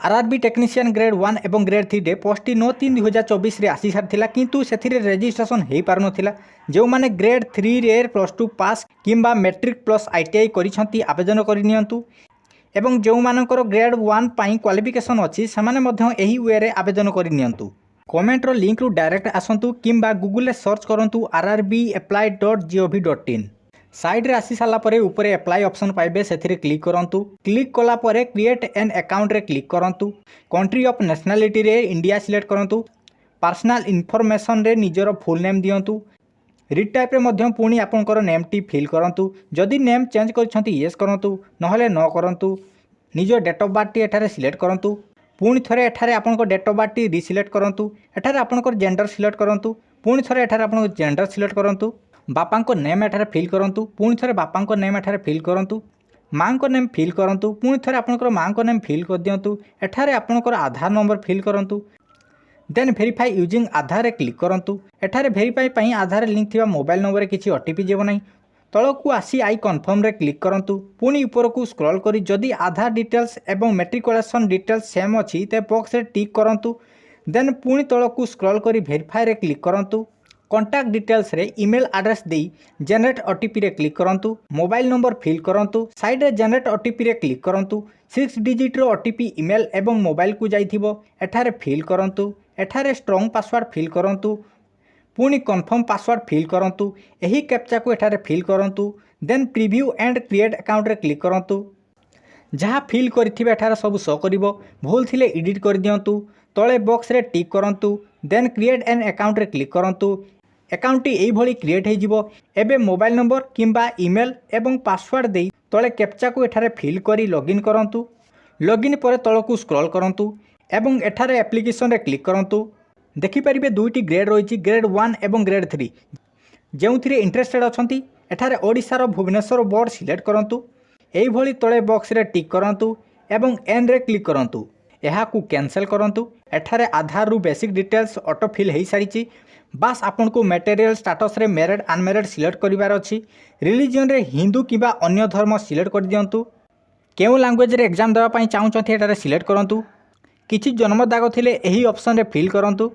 RRB technician grade 1 और grade 3 रे post 9/3/2024 रे आसी सारी किंतु से रेजिस्ट्रेशन हो पार नाला। जो मैंने ग्रेड 3 रे +2 पास किंबा मैट्रिक प्लस ITI करिसेंती आवेदन करनियंतु एवं जो मानकर ग्रेड 1 पाई क्वालिफिकेशन अच्छी से वे रे आवेदन करनियंतु। कमेंट रो लिंक रु डायरेक्ट आसतु किंबा गूगल सर्च करंतु rrbapply.gov.in। साइड रे आसी साला परे ऊपर अप्लाई ऑप्शन पाइबे से क्लिक करंतु। क्लिक कला परे क्रिएट एन अकाउंट रे क्लिक करंतु। कंट्री ऑफ नेशनलिटी रे इंडिया सिलेक्ट करंतु। पर्सनल इन्फॉर्मेशन रे निजर फुल नेम दियंतु। रीड टाइप रे मध्यम पुणी आपनकर नेम टी फिल करंतु। जदि नेम चेंज करछंती यस करंतु नहले न करंतु। निज डेट ऑफ बर्थ टी एठारे सिलेक्ट करंतु। पुणी थरे एठारे आपनकर डेट ऑफ बर्थ टी रीसिलेक्ट करंतु। एठारे आपनकर जेंडर सिलेक्ट करंतु। पुणी थरे एठारे आपनकर जेंडर सिलेक्ट करंतु। बापा को नेम एठारे फिल करंतु। पुणी थरे बापा को नेम एठारे फिल करंतु। माँ को नेम फिल करंतु। पुणी थरे आपनकर माँ को नेम फिल कर दियंतु। एठारे आपनकर आधार नंबर फिल करंतु। देन वेरीफाई यूजिंग आधार रे क्लिक करंतु। एठारे वेरीफाई पई आधार लिंक थिबा मोबाइल नंबर रे किछि ओटीपी जेबो नै। तळकु आसी आई कन्फर्म रे क्लिक करंतु। पुणी ऊपर को स्क्रॉल करी जदि आधार डिटेल्स एवं मैट्रिकुलेशन डिटेल्स सेम अछि ते बॉक्स रे टिक करंतु। देन पुणी तळकु स्क्रॉल करी वेरीफाई रे क्लिक करंतु। कॉन्टैक्ट डिटेल्स रे email address they generate OTP रे क्लिक करंतु। मोबाइल नंबर फिल करंतु। साइड रे जनरेट ओटीपी रे क्लिक करंतु। 6 डिजिट रो ओटीपी ईमेल एवं मोबाइल को जाइथिबो एठारे फिल करंतु। एठारे स्ट्रांग पासवर्ड फिल करंतु। पुणी कन्फर्म पासवर्ड फिल करंतु। एही कैप्चा को एठारे फिल करंतु। Then preview and create account रे क्लिक करंतु। जहाँ फिल करिथिबे एठारे सब शो करिवो। भूल थिले एडिट कर दियंतु। तळे बॉक्स रे टिक करंतु। देन क्रिएट एन अकाउंट रे क्लिक करंतु। अकाउंट यही भली क्रिएट हो एबे मोबाइल नंबर किंबा ईमेल एवं पासवर्ड दे तले कैप्चा को एठारे फिल करी लॉगिन करंतु। लॉगिन पर तलकू स्क्रॉल करंतु एवं एठारे एप्लिकेशन रे क्लिक करंतु। देखि परिबे दुईटी ग्रेड रही ग्रेड 1 एवं ग्रेड 3 जो इंटरेस्टेड अछंती एठारे ओडिशार भुवनेश्वर बोर्ड सिलेक्ट करंतु। एही भली तले बॉक्स रे टिक करंतु एवं एन रे क्लिक करंतु। एहाकू कैंसिल करंतु। एठारे आधार रु बेसिक डिटेल्स ऑटो फिल हो सारी। बास आपन को मटेरियल स्टेटस रे मैरिड अनमैरिड सिलेक्ट करिवार अछि। रिलीजन रे हिंदू किबा अन्य धर्म सिलेक्ट कर दियंतु। केउ लैंग्वेज रे एग्जाम देवा पई चाहूचंती एटारे सिलेक्ट करंतु। किछि जन्म दाग थिले एही ऑप्शन रे फिल करंतु।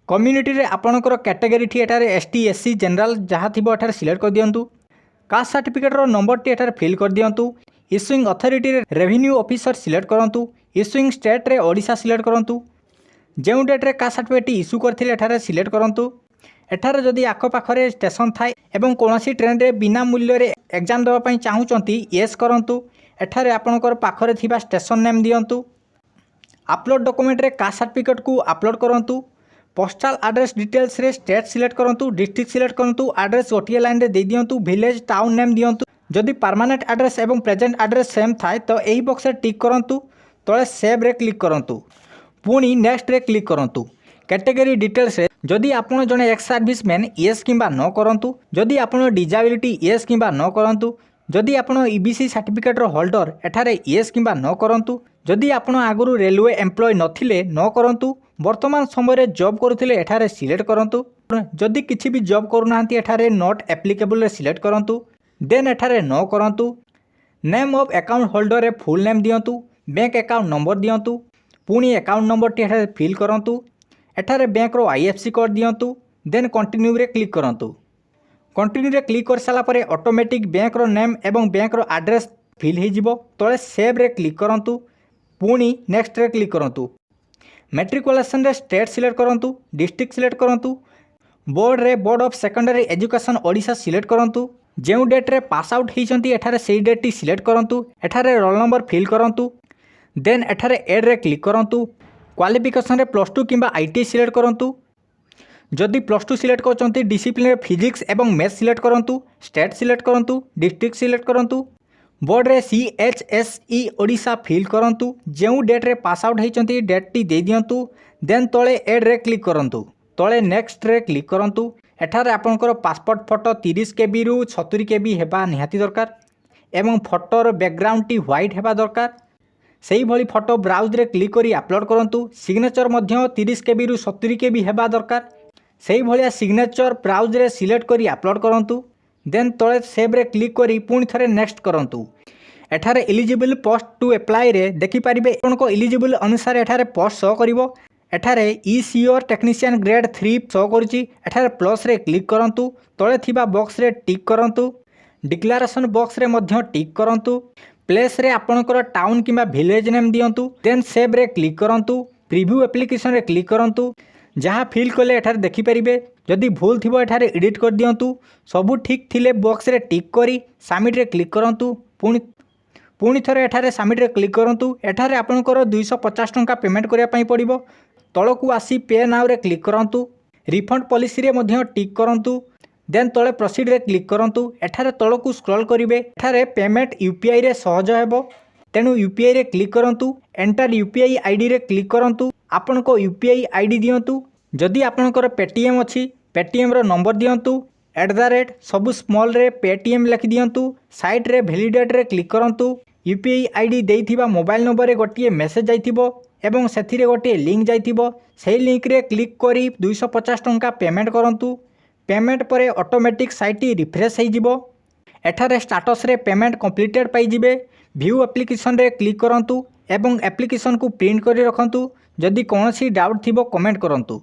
कम्युनिटी रे आपनकर कैटेगरी ठी एटारे ST SC जनरल जहाँ थिबो एटारे सिलेक्ट कर दियंतु। कास्ट सर्टिफिकेट रो नंबर टी एटारे फिल कर दियंतु। इश्यूइंग अथॉरिटी रे रेवेन्यू ऑफिसर सिलेक्ट करंतु। इश्यूइंग स्टेट रे ओडिशा सिलेक्ट करंतु। जेउ डेट रे कास्ट सर्टिफिकेट इश्यू करथिले एटारे सिलेक्ट करंतु। एठारे जदि आख पाखरे स्टेशन थाए एवं कोनोसी ट्रेन रे बिना मूल्य रे एग्जाम देवा पई चाहूचंती यस करंतु। एठारे आपनकर पाखरे थिबा स्टेशन नेम दियंतु। अपलोड डॉक्यूमेंट रे कास्ट सर्टिफिकेट को अपलोड करंतु। पोस्टल एड्रेस डिटेल्स रे स्टेट सिलेक्ट करंतु। डिस्ट्रिक्ट सिलेक्ट करंतु। एड्रेस गोटिए लाइन रे दे दियंतु। विलेज टाउन नेम दियंतु। जदि परमानेंट एड्रेस एवं प्रेजेंट एड्रेस सेम थाए तो एही बॉक्स रे टिक करंतु। तळे सेव रे क्लिक करंतु। पुणी नेक्स्ट रे क्लिक करंतु। कैटेगरी डिटेल्स रे जदि आपण जने एक्स सर्विसमैन यस किंबा नो करंतु। जदि आपण डिजाबिलिटी यस किंबा नो करंतु। जदि आपण EBC सर्टिफिकेट रो होल्डर एठारे यस किंबा नो करंतु। जदि आपण आगुरु रेलवे एम्प्लॉय नथिले नो करंतु। वर्तमान समय रे जॉब करुथिले एठारे सिलेक्ट करंतु। जदि किछि भी जॉब करूनांती एठारे नॉट एप्लीकेबल रे सिलेक्ट करंतु। देन एठारे नो करंतु। नेम ऑफ अकाउंट होल्डर रे फुल नेम दियंतु। बैंक अकाउंट नंबर दियंतु। पुणी अकाउंट नंबर टी एठारे फिल करंतु। एठारे बैंक रो IFSC कोड दियंतु। देन कंटिन्यू रे क्लिक करंतु। कंटिन्यू रे क्लिक कर साला परे ऑटोमेटिक बैंक रो नेम एवं बैंक रो एड्रेस फिल हो जिवो। तळे सेव रे क्लिक करंतु। पुणी नेक्स्ट रे क्लिक करंतु। मैट्रिकुलेशन रे स्टेट सिलेक्ट करंतु। डिस्ट्रिक्ट सिलेक्ट करंतु। बोर्ड रे board of secondary education Odisha select करंतु। जेउ डेट रे पास आउट होइचंती एठारे सेही डेट टी सिलेक्ट करंतु। एठारे रोल नंबर फिल करंतु। देन एठारे एड रे क्लिक करंतु। क्वालिफिकेशन रे +2 किंबा ITI सिलेक्ट करंतु। जदि +2 सिलेक्ट करचंती डिसिप्लिन रे फिजिक्स एवं मैथ्स सिलेक्ट करंतु। स्टेट सिलेक्ट करंतु। डिस्ट्रिक्ट सिलेक्ट करंतु। बोर्ड रे CHSE ओडिशा फिल करंतु। जेउ डेट रे पास आउट होइचंती डेट टी दे दियंतु। देन तळे एड रे क्लिक करंतु। तळे नेक्स्ट रे क्लिक करंतु। एठारे आपनकर पासपोर्ट फोटो 30 KB रु 70 KB हेबा निहाती दरकार एवं फोटोर बैकग्राउंड टी व्हाइट हेबा दरकार। सही भली फोटो ब्राउज रे क्लिक करी अपलोड करंतु। सिग्नेचर मध्य 30 KB रु 70 KB हेबा दरकार। सही भलिया सिग्नेचर ब्राउज रे सिलेक्ट करी अपलोड करंतु। देन तळे सेव रे क्लिक करी पुणी थरे नेक्स्ट करंतु। एठारे एलिजिबल पोस्ट टू अप्लाई रे देखिपारे आपको एलिजिबल अनुसार एठारे पोस्ट शो करिवो। एठारे ई-सीओर टेक्नीशियन ग्रेड 3 शो करुच्ची। एठारे प्लस रे क्लिक करंतु, तले थिबा बॉक्स रे टिक करंतु, डिक्लेरेशन बॉक्स रे मध्य टिक करंतु, प्लेस रे आपनकर टाउन किंबा विलेज नेम दियंतु, देन सेव रे क्लिक करंतु, प्रीव्यू एप्लिकेशन रे क्लिक करंतु। जहाँ फिल कले एठारे देखिपारे जदि भूल थिबो एठारे एडिट कर दियंतु। सबु ठीक थिले बॉक्स रे टिक करी सबमिट रे क्लिक करंतु। पुणी थरे एठारे सबमिट रे क्लिक करंतु। एठारे आपनकर 250 टंका पेमेंट करिया पई पड़िबो। तळकू आसी पे नाउ रे क्लिक करंतु। रिफंड पॉलिसी रे मध्य टिक करंतु, देन तळे प्रोसीड रे क्लिक करंतु। एठारे तळकू स्क्रॉल करिवे। एठारे पेमेंट यूपीआई रे सहज हेबो, तेणु यूपीआई रे क्लिक करंतु। एंटर यूपीआई आईडी रे क्लिक करंतु। आपनको यूपीआई आईडी दियंतु। जदि आपनकर पेटीएम अछि, पेटीएम रो नंबर दियंतु। @ सबु स्मॉल रे पेटीएम लिखि दियंतु। साइट रे वैलिडेट रे क्लिक करंतु। यूपीआई आईडी देइथिबा मोबाइल नंबर रे गोटिए मेसेज जाइथिबो एवं सेथिरे गोटिए लिंक जाइथिबो। सेही लिंक रे क्लिक करी 250 टंका पेमेंट करंतु। पेमेंट परे ऑटोमेटिक साइट रिफ्रेश हो जिवो। एठारे स्टेटस रे पेमेंट कंप्लीटेड पाई जिवे। व्यू एप्लिकेशन रे क्लिक करंतु एवं एप्लिकेशन को प्रिंट करी रखंतु। जदि कोनोसी डाउट थिबो कमेंट करंतु।